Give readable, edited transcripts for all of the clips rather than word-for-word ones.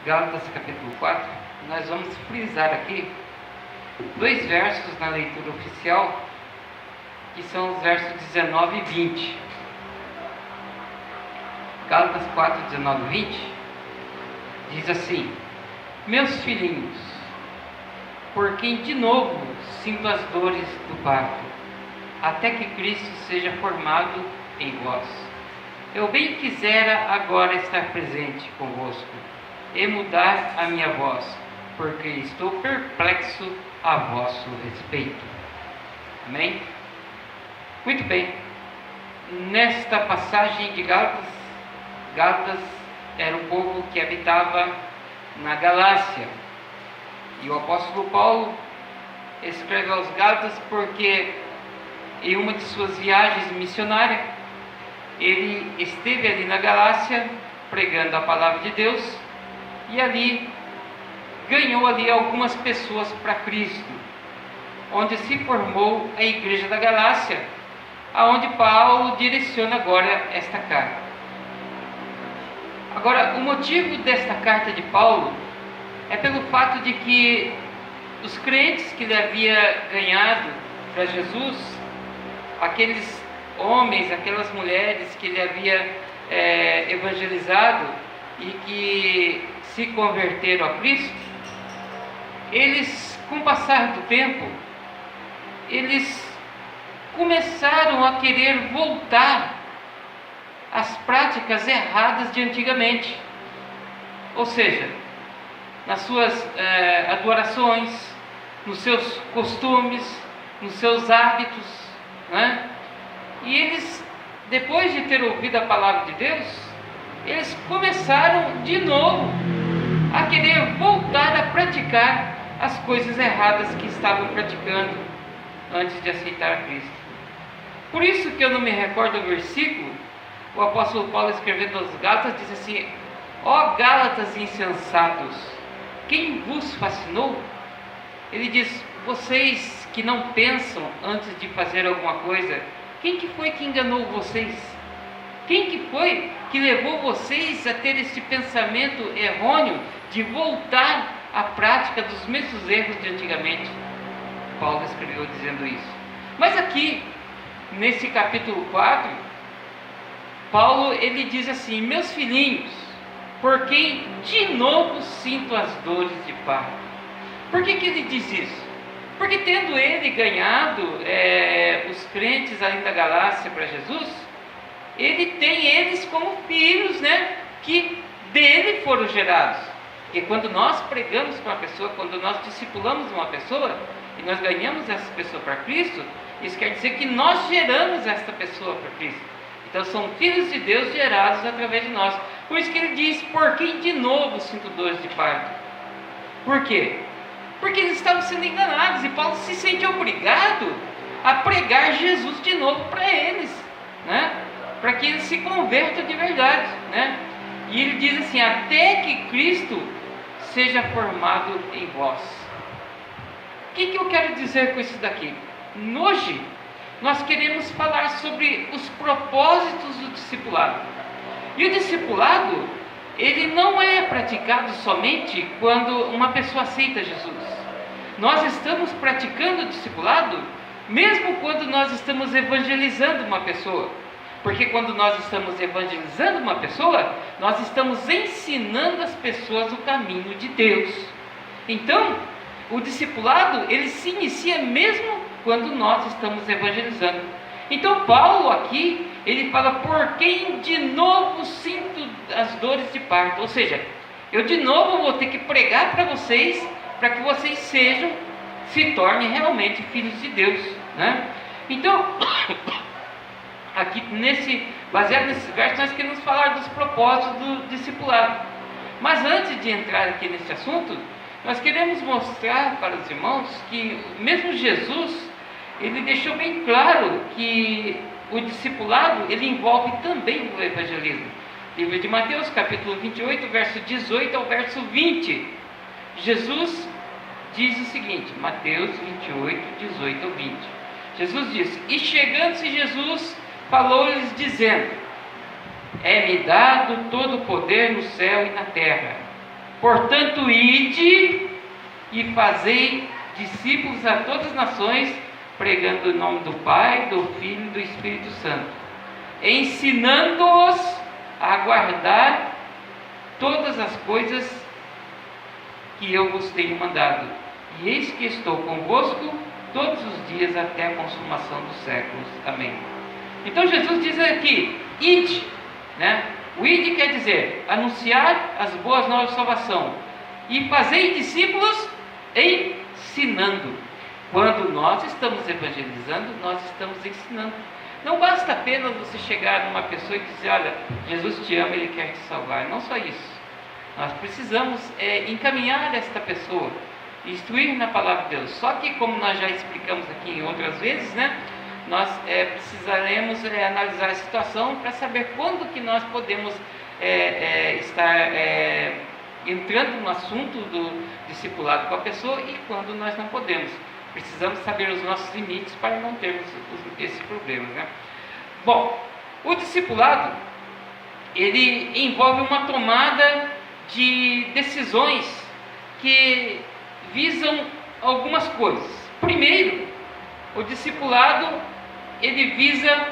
Gálatas capítulo 4, nós vamos frisar aqui 2 versos na leitura oficial, que são os versos 19 e 20. Gálatas 4, 19 e 20 diz assim: meus filhinhos, por quem de novo sinto as dores do parto, até que Cristo seja formado em vós. Eu bem quisera agora estar presente convosco e mudar a minha voz, porque estou perplexo a vosso respeito. Amém? Muito bem. Nesta passagem de Gálatas era um povo que habitava na Galácia. E o apóstolo Paulo escreve aos Gálatas porque em uma de suas viagens missionárias ele esteve ali na Galácia pregando a palavra de Deus e ali ganhou ali algumas pessoas para Cristo, onde se formou a igreja da Galácia, aonde Paulo direciona agora esta carta. Agora, o motivo desta carta de Paulo é pelo fato de que os crentes que ele havia ganhado para Jesus, aqueles homens, aquelas mulheres que ele havia evangelizado e que se converteram a Cristo, eles, com o passar do tempo, eles começaram a querer voltar às práticas erradas de antigamente. Ou seja, nas suas adorações, nos seus costumes, nos seus hábitos, né? E eles, depois de ter ouvido a palavra de Deus, eles começaram de novo a querer voltar a praticar as coisas erradas que estavam praticando antes de aceitar a Cristo. Por isso que eu não me recordo do versículo, o apóstolo Paulo escrevendo aos Gálatas diz assim: ó Gálatas insensatos, quem vos fascinou? Ele diz: vocês que não pensam antes de fazer alguma coisa, quem que foi que enganou vocês? Quem que foi que levou vocês a ter esse pensamento errôneo de voltar à prática dos mesmos erros de antigamente? Paulo escreveu dizendo isso. Mas aqui, nesse capítulo 4, Paulo ele diz assim: meus filhinhos, por quem de novo sinto as dores de parto. Por que ele diz isso? Porque tendo ele ganhado os crentes ali da Galácia para Jesus, ele tem eles como filhos, né, que dele foram gerados. Porque quando nós pregamos para uma pessoa, quando nós discipulamos uma pessoa e nós ganhamos essa pessoa para Cristo, isso quer dizer que nós geramos esta pessoa para Cristo. Então são filhos de Deus gerados através de nós. Por isso que ele diz: por quem de novo sinto dores de parto. Por quê? Porque eles estavam sendo enganados e Paulo se sente obrigado a pregar Jesus de novo para eles, né? Para que eles se convertam de verdade, né? E ele diz assim: até que Cristo seja formado em vós. O que eu quero dizer com isso daqui? Hoje nós queremos falar sobre os propósitos do discipulado. E o discipulado, ele não é praticado somente quando uma pessoa aceita Jesus. Nós estamos praticando o discipulado mesmo quando nós estamos evangelizando uma pessoa. Porque quando nós estamos evangelizando uma pessoa, nós estamos ensinando as pessoas o caminho de Deus. Então, o discipulado, ele se inicia mesmo quando nós estamos evangelizando. Então Paulo aqui, ele fala: por quem de novo sinto as dores de parto. Ou seja, eu de novo vou ter que pregar para vocês, para que vocês se tornem realmente filhos de Deus, né? Então, aqui baseado nesses versos, nós queremos falar dos propósitos do discipulado. Mas antes de entrar aqui nesse assunto, nós queremos mostrar para os irmãos que mesmo Jesus, ele deixou bem claro que o discipulado, ele envolve também o evangelismo. Livro de Mateus, capítulo 28, verso 18 ao verso 20. Jesus diz o seguinte, Mateus 28, 18 ao 20. Jesus diz: e chegando-se Jesus, falou-lhes dizendo: é-me dado todo o poder no céu e na terra. Portanto, ide e fazei discípulos a todas as nações, pregando o nome do Pai, do Filho e do Espírito Santo, ensinando-os a guardar todas as coisas que eu vos tenho mandado. E eis que estou convosco todos os dias até a consumação dos séculos. Amém. Então Jesus diz aqui, ide, né? O ide quer dizer anunciar as boas novas de salvação e fazer discípulos ensinando. Quando nós estamos evangelizando, nós estamos ensinando. Não basta apenas você chegar numa pessoa e dizer, olha, Jesus te ama, Ele quer te salvar. Não só isso. Nós precisamos encaminhar esta pessoa, instruir na palavra de Deus. Só que, como nós já explicamos aqui em outras vezes, né, nós precisaremos analisar a situação para saber quando que nós podemos estar entrando no assunto do discipulado com a pessoa e quando nós não podemos. Precisamos saber os nossos limites para não termos esses problemas, né? Bom, o discipulado, ele envolve uma tomada de decisões que visam algumas coisas. Primeiro, o discipulado, ele visa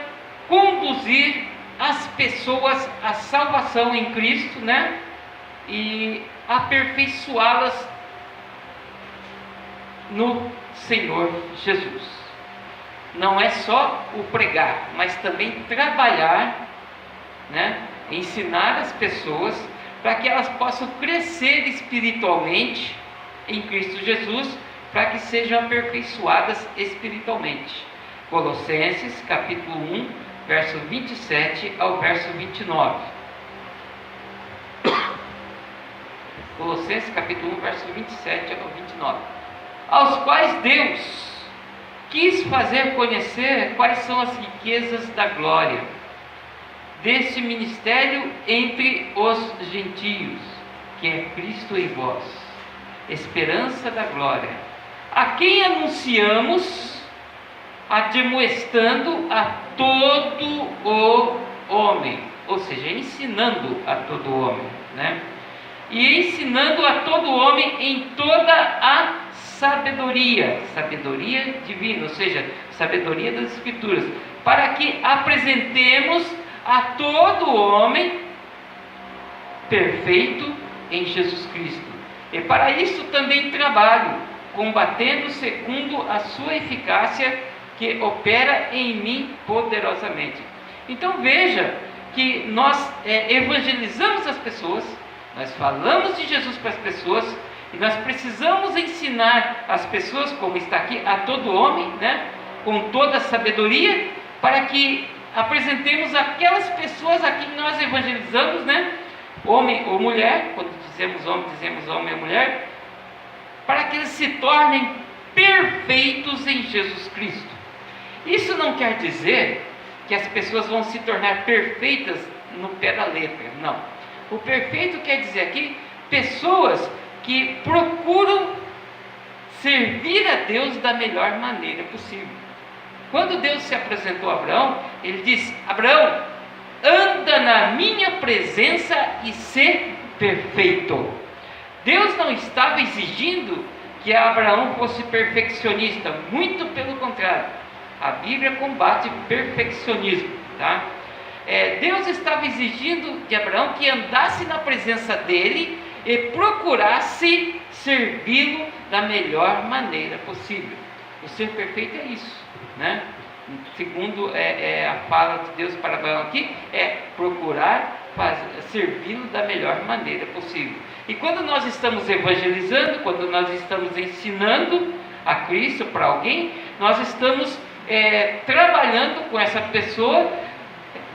conduzir as pessoas à salvação em Cristo, né? E aperfeiçoá-las no Senhor Jesus. Não é só o pregar, mas também trabalhar, né? Ensinar as pessoas para que elas possam crescer espiritualmente em Cristo Jesus, para que sejam aperfeiçoadas espiritualmente. Colossenses capítulo 1, verso 27 ao verso 29. Colossenses capítulo 1, verso 27 ao 29. Aos quais Deus quis fazer conhecer quais são as riquezas da glória desse ministério entre os gentios, que é Cristo em vós, esperança da glória, a quem anunciamos, admoestando a todo o homem, ou seja, ensinando a todo homem, né? E ensinando a todo homem em toda a sabedoria divina, ou seja, sabedoria das Escrituras, para que apresentemos a todo homem perfeito em Jesus Cristo. E para isso também trabalho, combatendo segundo a sua eficácia, que opera em mim poderosamente. Então veja que nós evangelizamos as pessoas, nós falamos de Jesus para as pessoas, e nós precisamos ensinar as pessoas, como está aqui, a todo homem, né, com toda a sabedoria, para que apresentemos aquelas pessoas a quem nós evangelizamos, né, homem ou mulher, quando dizemos homem ou mulher, para que eles se tornem perfeitos em Jesus Cristo. Isso não quer dizer que as pessoas vão se tornar perfeitas no pé da letra, não. O perfeito quer dizer aqui pessoas que procuram servir a Deus da melhor maneira possível. Quando Deus se apresentou a Abraão, Ele disse: Abraão, anda na minha presença e ser perfeito. Deus não estava exigindo que Abraão fosse perfeccionista, muito pelo contrário. A Bíblia combate perfeccionismo, tá? Deus estava exigindo de Abraão que andasse na presença dele e procurasse servi-lo da melhor maneira possível. O ser perfeito é isso, né? Segundo a fala de Deus para Abraão aqui, é procurar servi-lo da melhor maneira possível. E quando nós estamos evangelizando, quando nós estamos ensinando a Cristo para alguém, nós estamos trabalhando com essa pessoa,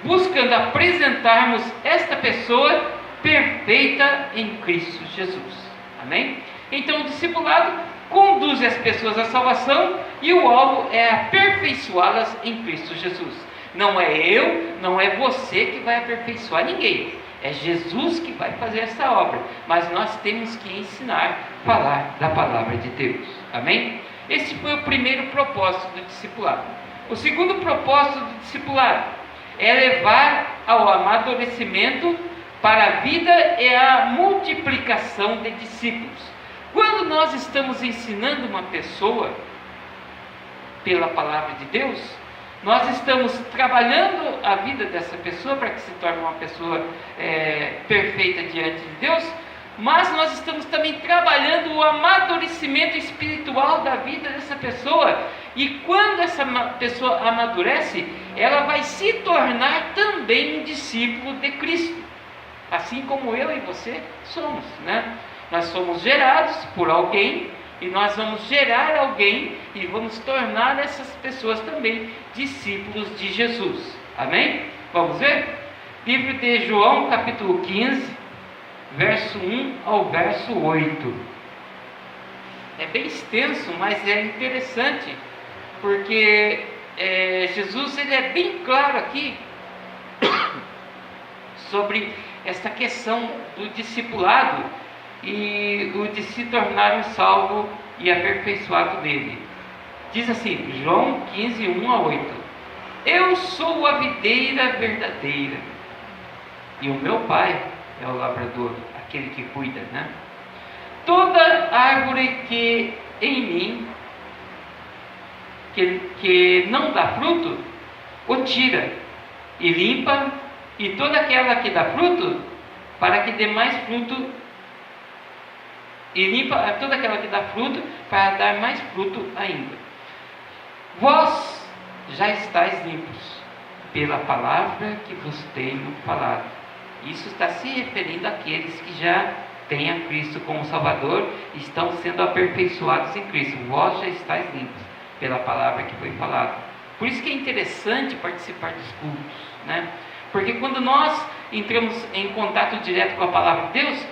buscando apresentarmos esta pessoa perfeita em Cristo Jesus. Amém? Então o discipulado conduz as pessoas à salvação e o alvo é aperfeiçoá-las em Cristo Jesus. Não é eu, não é você que vai aperfeiçoar ninguém. É Jesus que vai fazer essa obra. Mas nós temos que ensinar, falar da palavra de Deus. Amém? Esse foi o primeiro propósito do discipulado. O segundo propósito do discipulado é levar ao amadurecimento para a vida é a multiplicação de discípulos. Quando nós estamos ensinando uma pessoa pela palavra de Deus, nós estamos trabalhando a vida dessa pessoa para que se torne uma pessoa perfeita diante de Deus, mas nós estamos também trabalhando o amadurecimento espiritual da vida dessa pessoa. E quando essa pessoa amadurece, ela vai se tornar também um discípulo de Cristo, assim como eu e você somos, né? Nós somos gerados por alguém e nós vamos gerar alguém e vamos tornar essas pessoas também discípulos de Jesus. Amém? Vamos ver? Livro de João, capítulo 15, verso 1 ao verso 8. É bem extenso, mas é interessante, porque Jesus ele é bem claro aqui sobre essa questão do discipulado e o de se tornar um salvo e aperfeiçoado dele. Diz assim, João 15, 1 a 8: Eu sou a videira verdadeira, e o meu pai é o lavrador, aquele que cuida, né? Toda árvore que em mim que não dá fruto, o tira e limpa, e toda aquela que dá fruto, para que dê mais fruto, e limpa toda aquela que dá fruto, para dar mais fruto ainda. Vós já estáis limpos pela palavra que vos tenho falado. Isso está se referindo àqueles que já têm a Cristo como Salvador e estão sendo aperfeiçoados em Cristo. Vós já estáis limpos pela palavra que foi falada. Por isso que é interessante participar dos cultos, né? Porque quando nós entramos em contato direto com a palavra de Deus,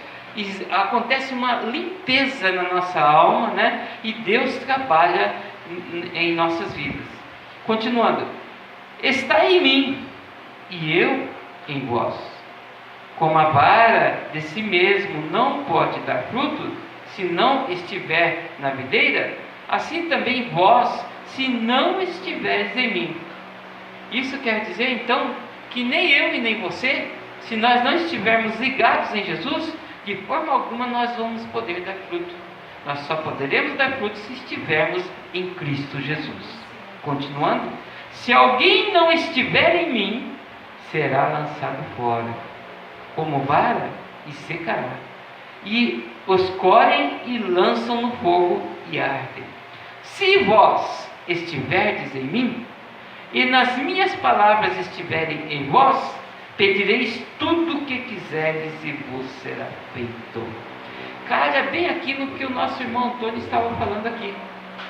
acontece uma limpeza na nossa alma, né? E Deus trabalha em nossas vidas. Continuando: está em mim e eu em vós. Como a vara de si mesmo não pode dar fruto se não estiver na videira, assim também vós, se não estiveres em mim. Isso quer dizer então que nem eu e nem você, se nós não estivermos ligados em Jesus, de forma alguma nós vamos poder dar fruto. Nós só poderemos dar fruto se estivermos em Cristo Jesus. Continuando: se alguém não estiver em mim, será lançado fora como vara e secará, e os colhem e lançam no fogo e ardem. Se vós estiverdes em mim, e nas minhas palavras estiverem em vós, pedireis tudo o que quiserdes e vos será feito. Calha bem aquilo que o nosso irmão Antônio estava falando aqui,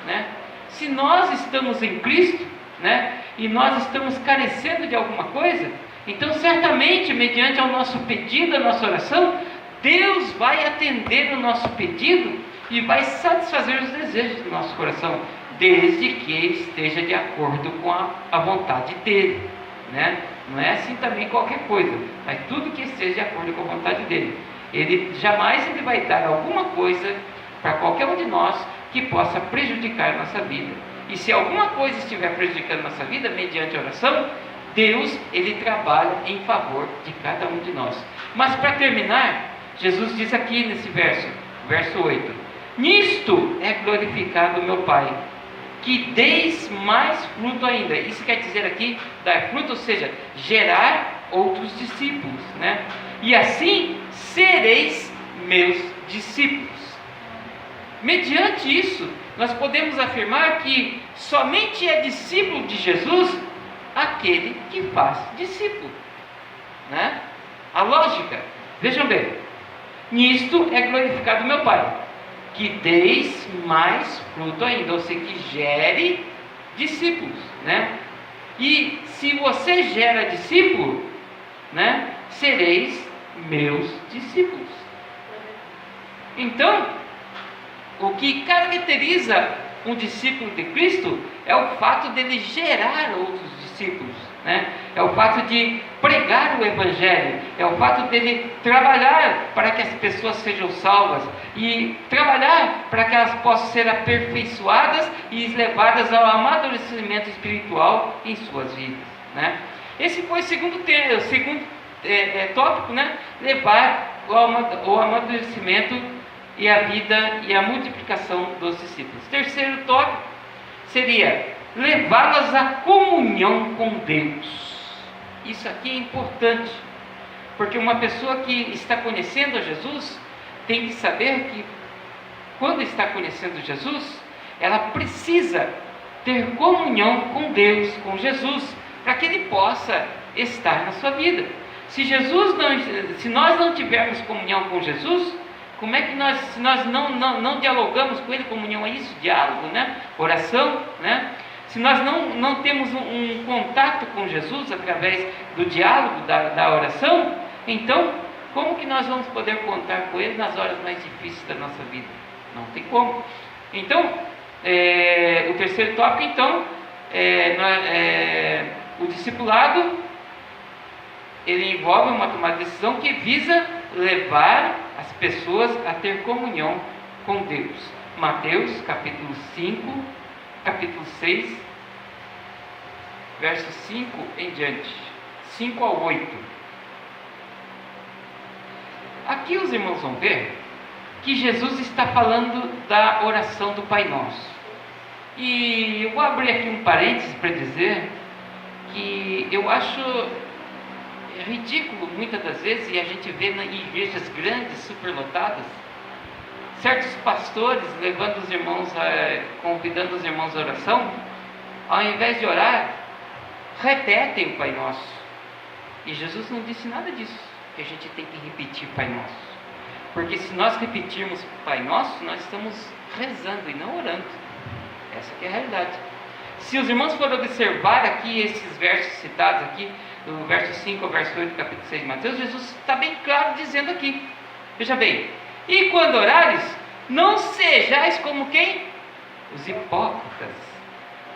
né? Se nós estamos em Cristo, né, e nós estamos carecendo de alguma coisa, então certamente, mediante ao nosso pedido, a nossa oração, Deus vai atender o nosso pedido e vai satisfazer os desejos do nosso coração, desde que esteja de acordo com a vontade dele, né? Não é assim também qualquer coisa, mas tudo que esteja de acordo com a vontade dele. Ele jamais vai dar alguma coisa para qualquer um de nós que possa prejudicar a nossa vida. E se alguma coisa estiver prejudicando a nossa vida, mediante a oração, Deus, ele trabalha em favor de cada um de nós. Mas para terminar, Jesus diz aqui nesse verso 8: nisto é glorificado meu Pai, que deis mais fruto ainda. Isso quer dizer aqui, dar fruto, ou seja, gerar outros discípulos, né? E assim sereis meus discípulos. Mediante isso, nós podemos afirmar que somente é discípulo de Jesus aquele que faz discípulo, né? A lógica, vejam bem: nisto é glorificado meu Pai, que deis mais fruto ainda, ou seja, que gere discípulos, né? E se você gera discípulo, né, sereis meus discípulos. Então, o que caracteriza um discípulo de Cristo é o fato dele gerar outros discípulos, né? É o fato de pregar o Evangelho, é o fato dele trabalhar para que as pessoas sejam salvas e trabalhar para que elas possam ser aperfeiçoadas e levadas ao amadurecimento espiritual em suas vidas, né? Esse foi o segundo tópico, né? Levar o amadurecimento e a vida e a multiplicação dos discípulos. Terceiro tópico seria levá-las à comunhão com Deus. Isso aqui é importante, porque uma pessoa que está conhecendo a Jesus tem que saber que quando está conhecendo Jesus, ela precisa ter comunhão com Deus, com Jesus, para que Ele possa estar na sua vida. Se nós não tivermos comunhão com Jesus, como é que se nós não dialogamos com Ele? Comunhão é isso, diálogo, né? Oração, né? Se nós não temos um contato com Jesus através do diálogo, da oração, então, como que nós vamos poder contar com Ele nas horas mais difíceis da nossa vida? Não tem como. Então, o terceiro tópico, então, o discipulado, ele envolve uma tomada de decisão que visa levar as pessoas a ter comunhão com Deus. Mateus, capítulo 5, capítulo 6, versos 5 em diante, 5 ao 8. Aqui os irmãos vão ver que Jesus está falando da oração do Pai Nosso. E eu vou abrir aqui um parênteses para dizer que eu acho ridículo muitas das vezes, e a gente vê em igrejas grandes, superlotadas, certos pastores levando os irmãos, convidando os irmãos à oração, ao invés de orar, repetem o Pai Nosso. E Jesus não disse nada disso, que a gente tem que repetir o Pai Nosso. Porque se nós repetirmos o Pai Nosso, nós estamos rezando e não orando. Essa que é a realidade. Se os irmãos forem observar aqui esses versos citados aqui, do verso 5 ao verso 8, capítulo 6 de Mateus, Jesus está bem claro dizendo aqui. Veja bem, e quando orares, não sejais como quem? Os hipócritas,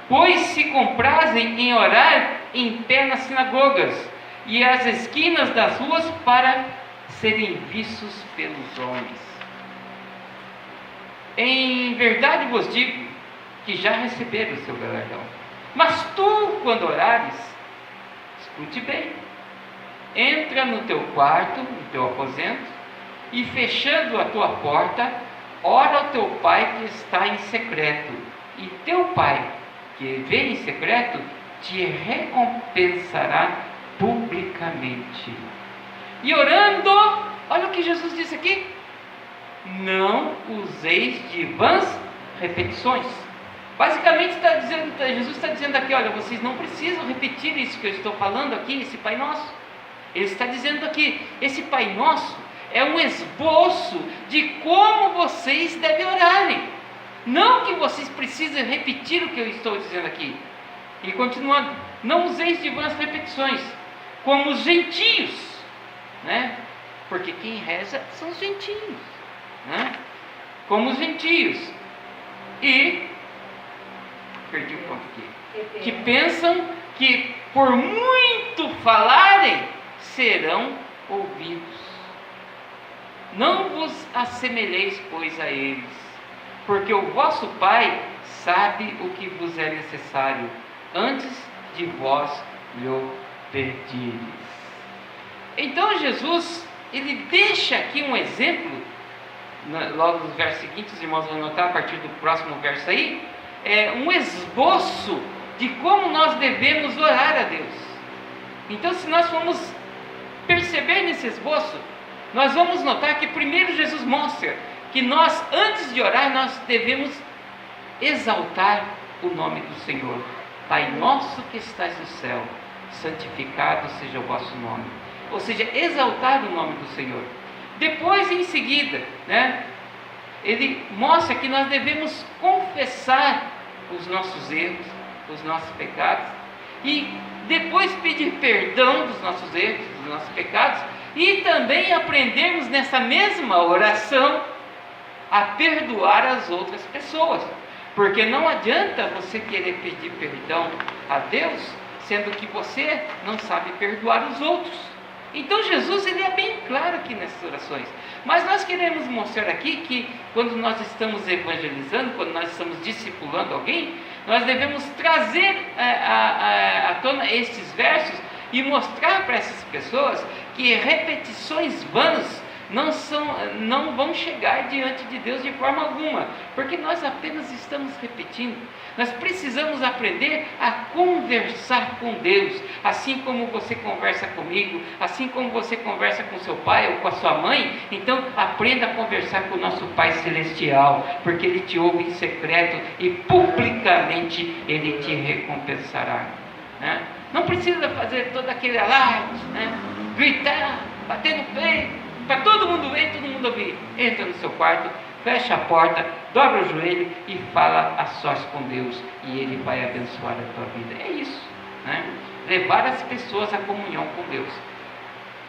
pois se comprazem em orar em pé nas sinagogas e às esquinas das ruas para serem vistos pelos homens. Em verdade vos digo que já receberam o seu galardão. Mas tu, quando orares, escute bem, entra no teu quarto, no teu aposento, e fechando a tua porta, ora ao teu Pai que está em secreto, e teu Pai que vê em secreto te recompensará publicamente. E orando, olha o que Jesus disse aqui: não useis de vãs repetições. Basicamente Jesus está dizendo aqui, olha, vocês não precisam repetir isso que eu estou falando aqui, esse Pai Nosso. Ele está dizendo aqui, esse Pai Nosso é um esboço de como vocês devem orarem. Não que vocês precisem repetir o que eu estou dizendo aqui. E continuando, não useis de vãs repetições, como os gentios, né? Porque quem reza são os gentios, né? Como os gentios. E perdi o ponto aqui. Que pensam que por muito falarem serão ouvidos. Não vos assemelheis, pois, a eles, porque o vosso Pai sabe o que vos é necessário antes de vós lhe pedires. Então Jesus, ele deixa aqui um exemplo, logo nos versos seguintes, os irmãos vão notar a partir do próximo verso aí, um esboço de como nós devemos orar a Deus. Então, se nós formos perceber nesse esboço, nós vamos notar que primeiro Jesus mostra que nós, antes de orar, nós devemos exaltar o nome do Senhor. Pai nosso que estás no céu, santificado seja o vosso nome. Ou seja, exaltar o nome do Senhor. Depois, em seguida, né, ele mostra que nós devemos confessar os nossos erros, os nossos pecados, e depois pedir perdão dos nossos erros, dos nossos pecados, e também aprendermos nessa mesma oração a perdoar as outras pessoas, porque não adianta você querer pedir perdão a Deus, sendo que você não sabe perdoar os outros. Então Jesus, ele é bem claro aqui nessas orações, mas nós queremos mostrar aqui que quando nós estamos evangelizando, quando nós estamos discipulando alguém, nós devemos trazer à tona estes versos e mostrar para essas pessoas que repetições vãs não vão chegar diante de Deus de forma alguma, porque nós apenas estamos repetindo. Nós precisamos aprender a conversar com Deus, assim como você conversa comigo, assim como você conversa com seu pai ou com a sua mãe. Então aprenda a conversar com o nosso Pai Celestial, porque Ele te ouve em secreto e publicamente Ele te recompensará, né? Não precisa fazer todo aquele alarde, né? Gritar, bater no peito, para todo mundo ver, todo mundo ouvir. Entra no seu quarto, fecha a porta, dobra o joelho e fala a sós com Deus, e Ele vai abençoar a tua vida. É isso, né? Levar as pessoas à comunhão com Deus.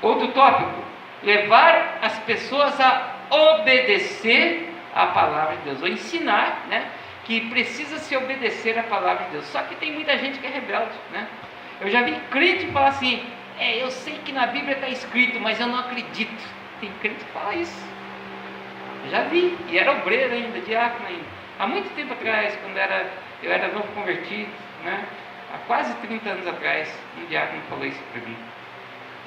Outro tópico: levar as pessoas a obedecer a palavra de Deus, ou ensinar, né, que precisa se obedecer a palavra de Deus. Só que tem muita gente que é rebelde, né? Eu já vi crente falar assim: eu sei que na Bíblia está escrito, mas eu não acredito. Tem crente que fala isso. Já vi, e era obreiro ainda, diácono ainda. Há muito tempo atrás, quando eu era novo convertido, né? Há quase 30 anos atrás, um diácono falou isso para mim.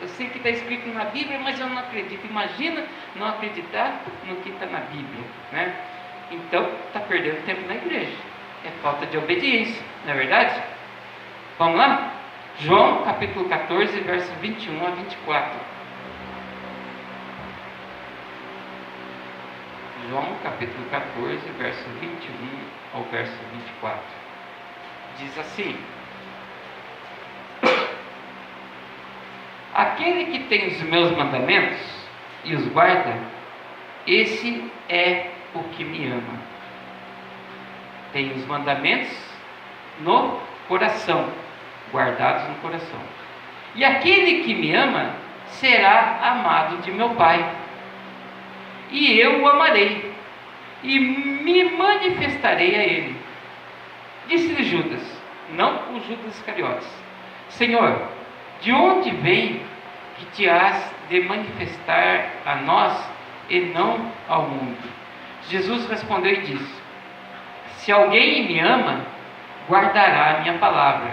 Eu sei que está escrito na Bíblia, mas eu não acredito. Imagina não acreditar no que está na Bíblia, né? Então, está perdendo tempo na igreja. É falta de obediência, não é verdade? Vamos lá? João capítulo 14, verso 21 a 24. João capítulo 14, verso 21 ao verso 24. Diz assim: aquele que tem os meus mandamentos e os guarda, esse é o que me ama. Tem os mandamentos no coração, guardados no coração. E aquele que me ama será amado de meu Pai, e eu o amarei e me manifestarei a ele. Disse-lhe Judas, não o Judas Iscariotes: Senhor, de onde vem que te has de manifestar a nós e não ao mundo? Jesus respondeu e disse: se alguém me ama, guardará a minha palavra,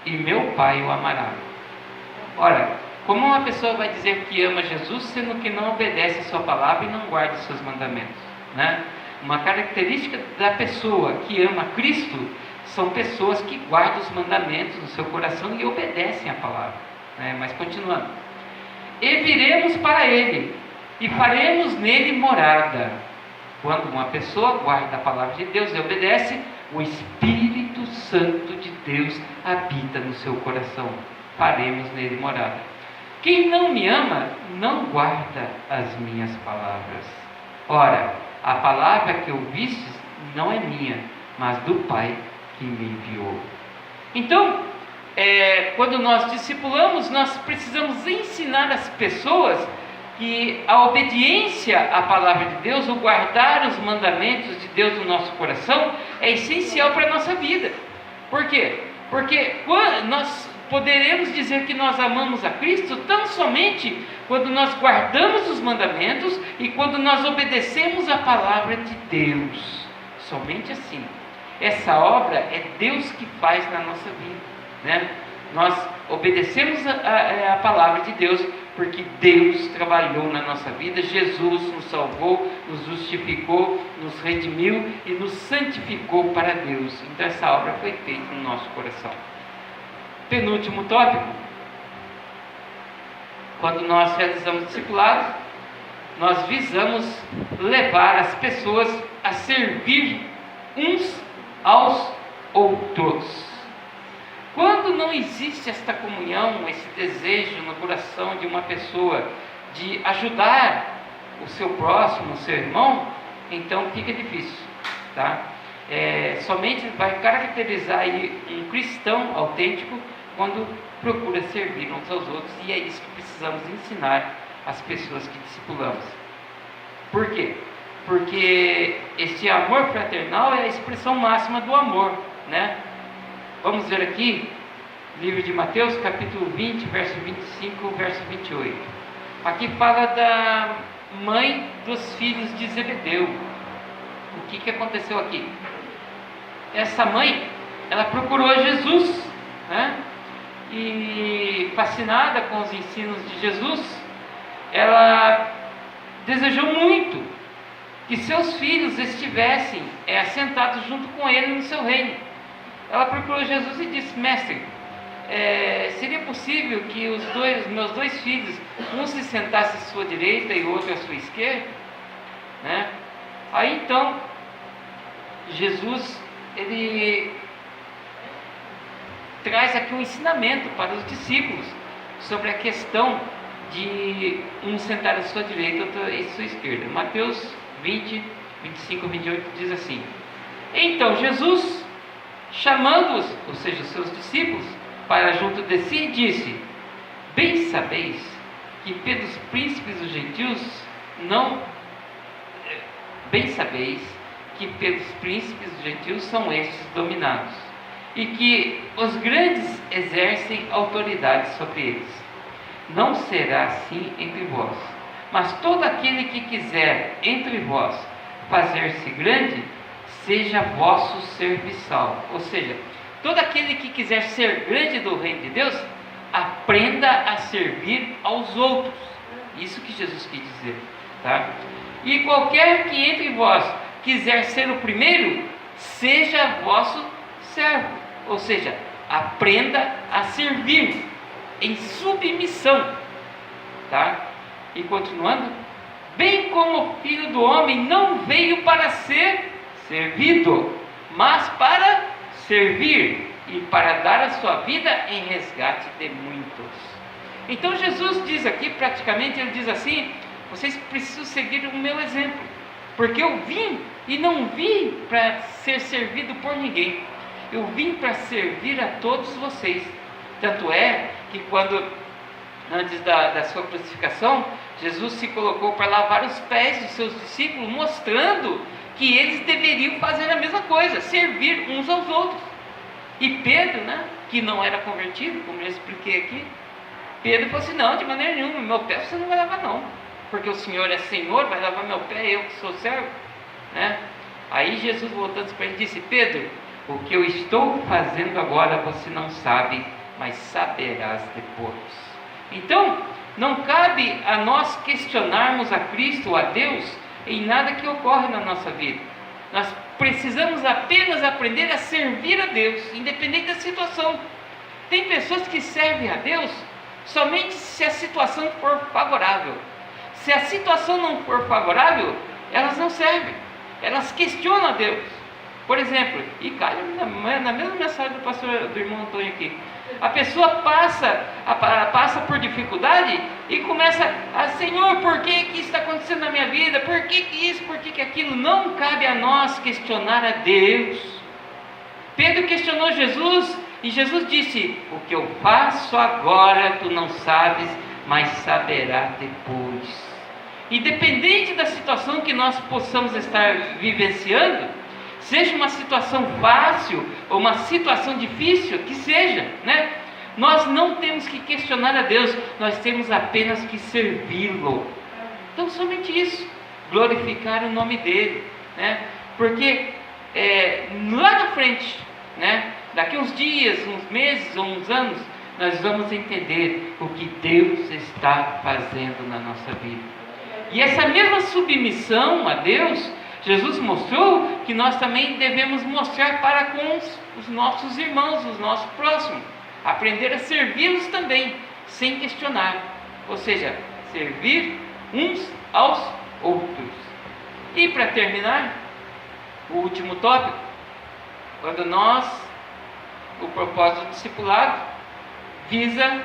e meu Pai o amará. Ora, como uma pessoa vai dizer que ama Jesus, sendo que não obedece a sua palavra e não guarda os seus mandamentos, né? Uma característica da pessoa que ama Cristo são pessoas que guardam os mandamentos no seu coração e obedecem a palavra, né? Mas continuando: e viremos para Ele, e faremos nele morada. Quando uma pessoa guarda a palavra de Deus e obedece, o Espírito Santo de Deus habita no seu coração. Faremos nele morada. Quem não me ama, não guarda as minhas palavras. Ora, a palavra que ouvistes não é minha, mas do Pai que me enviou. Então, quando nós discipulamos, nós precisamos ensinar as pessoas que a obediência à palavra de Deus, o guardar os mandamentos de Deus no nosso coração, é essencial para a nossa vida. Por quê? Porque nós poderemos dizer que nós amamos a Cristo tão somente quando nós guardamos os mandamentos e quando nós obedecemos a palavra de Deus. Somente assim. Essa obra é Deus que faz na nossa vida, né? Nós obedecemos a palavra de Deus porque Deus trabalhou na nossa vida. Jesus nos salvou, nos justificou, nos redimiu e nos santificou para Deus. Então essa obra foi feita no nosso coração. Penúltimo tópico: quando nós realizamos discipulado, nós visamos levar as pessoas a servir uns aos outros. Quando não existe esta comunhão, esse desejo no coração de uma pessoa de ajudar o seu próximo, o seu irmão, então fica difícil, tá? Somente vai caracterizar aí um cristão autêntico quando procura servir uns aos outros, e é isso que precisamos ensinar às pessoas que discipulamos. Por quê? Porque esse amor fraternal é a expressão máxima do amor, né? Vamos ver aqui, livro de Mateus, capítulo 20, verso 25, verso 28. Aqui fala da mãe dos filhos de Zebedeu. O que aconteceu aqui? Essa mãe, ela procurou Jesus, né? E fascinada com os ensinos de Jesus, ela desejou muito que seus filhos estivessem assentados junto com ele no seu reino. Ela procurou Jesus e disse: mestre, seria possível que os meus dois filhos, um se sentasse à sua direita e o outro à sua esquerda? Né? Aí então, Jesus, ele traz aqui um ensinamento para os discípulos sobre a questão de um sentar à sua direita e outro à sua esquerda. Mateus 20, 25 a 28 diz assim: então Jesus, chamando-os, ou seja, os seus discípulos, para junto de si, disse: bem sabeis que pelos príncipes dos gentios são estes dominados, e que os grandes exercem autoridade sobre eles. Não será assim entre vós, mas todo aquele que quiser entre vós fazer-se grande, seja vosso serviçal. Ou seja, todo aquele que quiser ser grande do reino de Deus, aprenda a servir aos outros. Isso que Jesus quis dizer, tá? E qualquer que entre vós quiser ser o primeiro, seja vosso servo. Ou seja, aprenda a servir em submissão, tá? E continuando: bem como o Filho do Homem não veio para ser servido, mas para servir e para dar a sua vida em resgate de muitos. Então Jesus diz aqui, praticamente, ele diz assim: vocês precisam seguir o meu exemplo, porque eu vim e não vim para ser servido por ninguém, eu vim para servir a todos vocês. Tanto é que quando, antes da sua crucificação, Jesus se colocou para lavar os pés dos seus discípulos, mostrando que eles deveriam fazer a mesma coisa, servir uns aos outros. E Pedro, que não era convertido, como eu expliquei aqui, Pedro falou assim: não, de maneira nenhuma, meu pé você não vai lavar não, porque o Senhor é Senhor, vai lavar meu pé, eu que sou servo, né? Aí Jesus, voltando para ele, disse: Pedro, o que eu estou fazendo agora você não sabe, mas saberás depois. Então, não cabe a nós questionarmos a Cristo ou a Deus em nada que ocorre na nossa vida. Nós precisamos apenas aprender a servir a Deus, independente da situação. Tem pessoas que servem a Deus somente se a situação for favorável. Se a situação não for favorável, elas não servem, elas questionam a Deus. Por exemplo, e cai na mesma mensagem do irmão Antônio aqui, a pessoa passa por dificuldade e começa a: Senhor, por que isso está acontecendo na minha vida? Por que isso, por que aquilo? Não cabe a nós questionar a Deus. Pedro questionou Jesus e Jesus disse: o que eu faço agora tu não sabes, mas saberá depois. Independente da situação que nós possamos estar vivenciando, seja uma situação fácil ou uma situação difícil, que seja, nós não temos que questionar a Deus, nós temos apenas que servi-lo. Então, somente isso, glorificar o nome dele, porque lá na frente, daqui uns dias, uns meses ou uns anos, nós vamos entender o que Deus está fazendo na nossa vida. E essa mesma submissão a Deus, Jesus mostrou que nós também devemos mostrar para com os nossos irmãos, os nossos próximos. Aprender a servi-los também, sem questionar. Ou seja, servir uns aos outros. E para terminar, o último tópico, o propósito do discipulado visa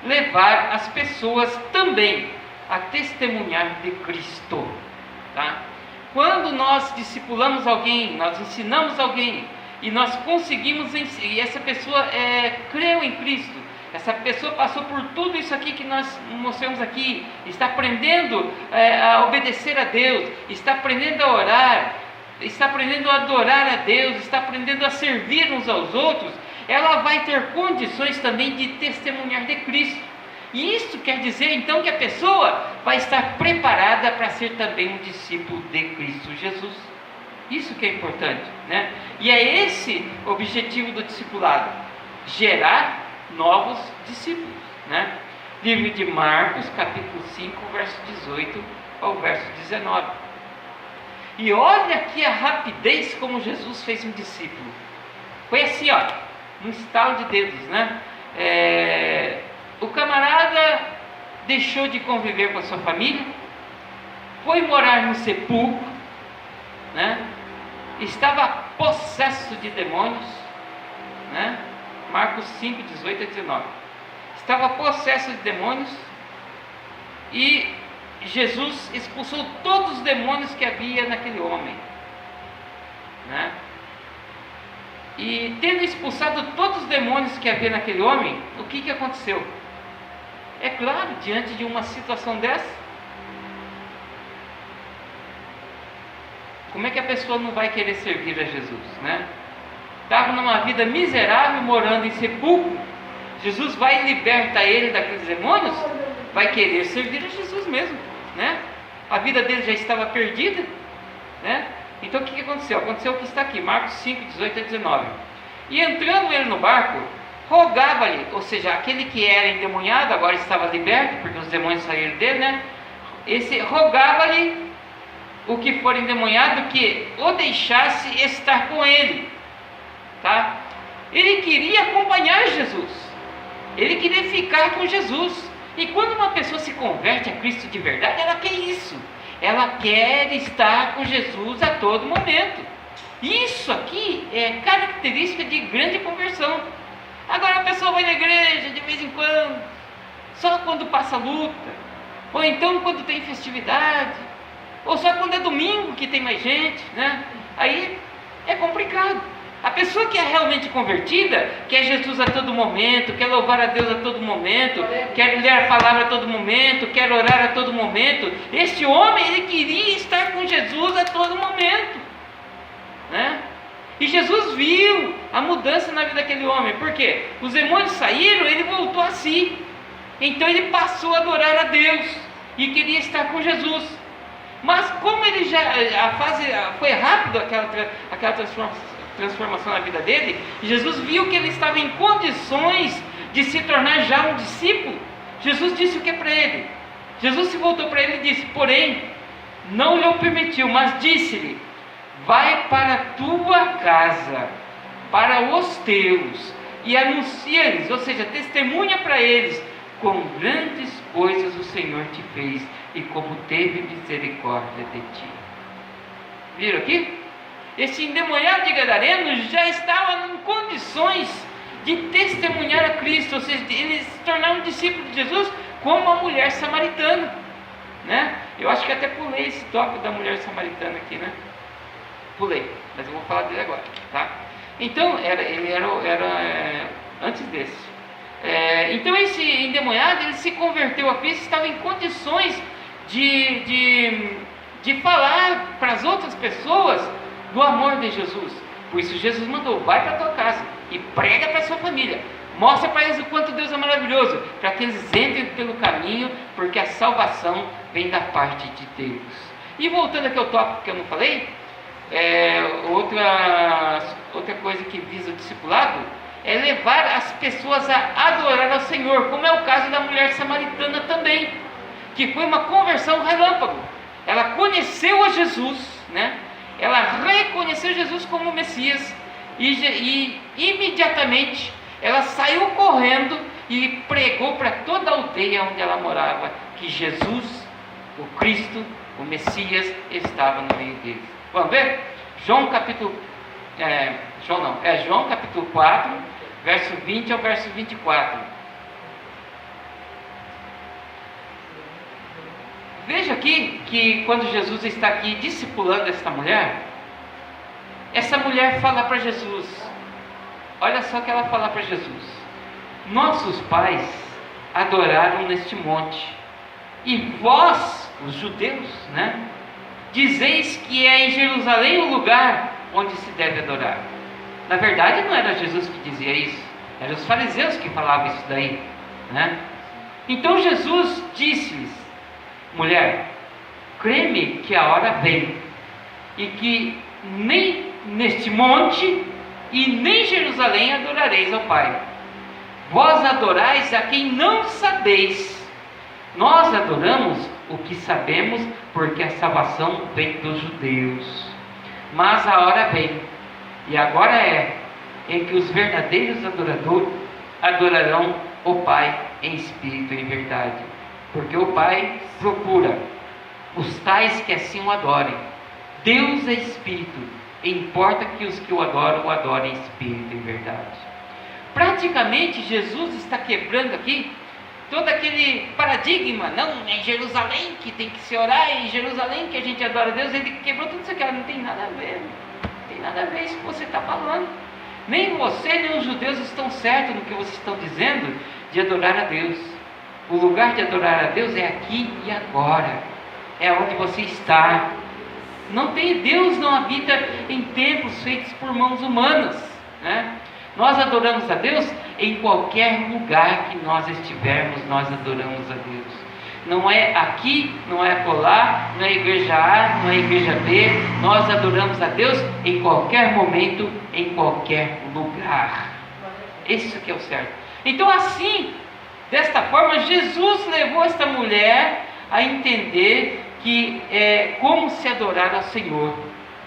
levar as pessoas também a testemunhar de Cristo, tá? Quando nós discipulamos alguém, nós ensinamos alguém, e nós conseguimos, e essa pessoa creu em Cristo, essa pessoa passou por tudo isso aqui que nós mostramos aqui, está aprendendo a obedecer a Deus, está aprendendo a orar, está aprendendo a adorar a Deus, está aprendendo a servir uns aos outros, ela vai ter condições também de testemunhar de Cristo. E isso quer dizer então que a pessoa vai estar preparada para ser também um discípulo de Cristo Jesus. Isso que é importante, E é esse o objetivo do discipulado: gerar novos discípulos, Livro de Marcos, capítulo 5, verso 18 ao verso 19. E olha aqui a rapidez como Jesus fez um discípulo. Foi assim, ó, um estalo de dedos, né? O camarada deixou de conviver com a sua família, foi morar no sepulcro, né? Estava possesso de demônios, né? Marcos 5, 18 a 19. Estava possesso de demônios e Jesus expulsou todos os demônios que havia naquele homem, né? E tendo expulsado todos os demônios que havia naquele homem, o que aconteceu? É claro, diante de uma situação dessa, como é que a pessoa não vai querer servir a Jesus, né? Estava numa vida miserável, morando em sepulcro. Jesus vai e liberta ele daqueles demônios, vai querer servir a Jesus mesmo, né? A vida dele já estava perdida, né? Então o que aconteceu? Aconteceu o que está aqui, Marcos 5, 18 a 19. E entrando ele no barco, rogava-lhe, ou seja, aquele que era endemoniado agora estava liberto, porque os demônios saíram dele, né? Rogava-lhe o que for endemoniado que o deixasse estar com ele, tá? Ele queria acompanhar Jesus, ele queria ficar com Jesus. E quando uma pessoa se converte a Cristo de verdade, ela quer isso, ela quer estar com Jesus a todo momento. Isso aqui é característica de grande conversão. Agora a pessoa vai na igreja de vez em quando, só quando passa luta, ou então quando tem festividade, ou só quando é domingo que tem mais gente, né? Aí é complicado. A pessoa que é realmente convertida, quer Jesus a todo momento, quer louvar a Deus a todo momento, quer ler a palavra a todo momento, quer orar a todo momento. Este homem, ele queria estar com Jesus a todo momento, né? E Jesus viu a mudança na vida daquele homem. Por quê? Os demônios saíram, ele voltou a si. Então ele passou a adorar a Deus e queria estar com Jesus. Mas como ele já, a fase foi rápido, aquela transformação na vida dele, Jesus viu que ele estava em condições de se tornar já um discípulo. Jesus disse o que para ele? Jesus se voltou para ele e disse: porém, não lhe permitiu, mas disse-lhe: vai para a tua casa, para os teus, e anuncia-lhes, ou seja, testemunha para eles, quão grandes coisas o Senhor te fez e como teve misericórdia de ti. Viram aqui? Esse endemoniado de Gadareno já estava em condições de testemunhar a Cristo, ou seja, ele se tornar um discípulo de Jesus, como a mulher samaritana, né? Eu acho que até pulei esse tópico da mulher samaritana aqui, né? Pulei, mas eu vou falar dele agora, tá? Então, ele era antes desse. Então esse endemoniado, ele se converteu a Cristo, estava em condições de falar para as outras pessoas do amor de Jesus. Por isso Jesus mandou: vai para a tua casa e prega para a sua família, mostra para eles o quanto Deus é maravilhoso, para que eles entrem pelo caminho, porque a salvação vem da parte de Deus. E voltando aqui ao tópico que eu não falei, outra coisa que visa o discipulado é levar as pessoas a adorar ao Senhor, como é o caso da mulher samaritana também, que foi uma conversão relâmpago. Ela conheceu a Jesus, né? Ela reconheceu Jesus como Messias e imediatamente ela saiu correndo e pregou para toda a aldeia onde ela morava que Jesus, o Cristo, o Messias, estava no meio deles. Vamos ver? João capítulo 4, verso 20 ao verso 24. Veja aqui que quando Jesus está aqui discipulando essa mulher fala para Jesus, olha só o que ela fala para Jesus: nossos pais adoraram neste monte, e vós, os judeus, né, dizeis que é em Jerusalém o lugar onde se deve adorar. Na verdade não era Jesus que dizia isso, eram os fariseus que falavam isso daí, né? Então Jesus disse-lhes: mulher, crê-me que a hora vem, e que nem neste monte e nem em Jerusalém adorareis ao Pai. Vós adorais a quem não sabeis. Nós adoramos o que sabemos, porque a salvação vem dos judeus. Mas a hora vem, e agora é, em que os verdadeiros adoradores adorarão o Pai em espírito e em verdade. Porque o Pai procura os tais que assim o adorem. Deus é espírito, e importa que os que o adorem em espírito e em verdade. Praticamente Jesus está quebrando aqui todo aquele paradigma. Não, é em Jerusalém que tem que se orar, é em Jerusalém que a gente adora a Deus. Ele quebrou tudo isso aqui. Não tem nada a ver, não tem nada a ver isso que você está falando. Nem você nem os judeus estão certos no que vocês estão dizendo de adorar a Deus. O lugar de adorar a Deus é aqui e agora, é onde você está. Não tem, Deus não habita em templos feitos por mãos humanas, né? Nós adoramos a Deus em qualquer lugar que nós estivermos, nós adoramos a Deus. Não é aqui, não é acolá, não é igreja A, não é igreja B. Nós adoramos a Deus em qualquer momento, em qualquer lugar. Isso que é o certo. Então assim, desta forma, Jesus levou esta mulher a entender que como se adorar ao Senhor.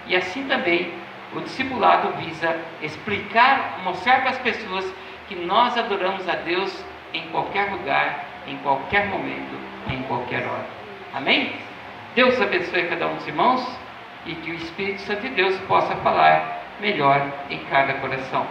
E assim também o discipulado visa explicar, mostrar para as pessoas que nós adoramos a Deus em qualquer lugar, em qualquer momento, em qualquer hora. Amém? Deus abençoe cada um dos irmãos e que o Espírito Santo de Deus possa falar melhor em cada coração.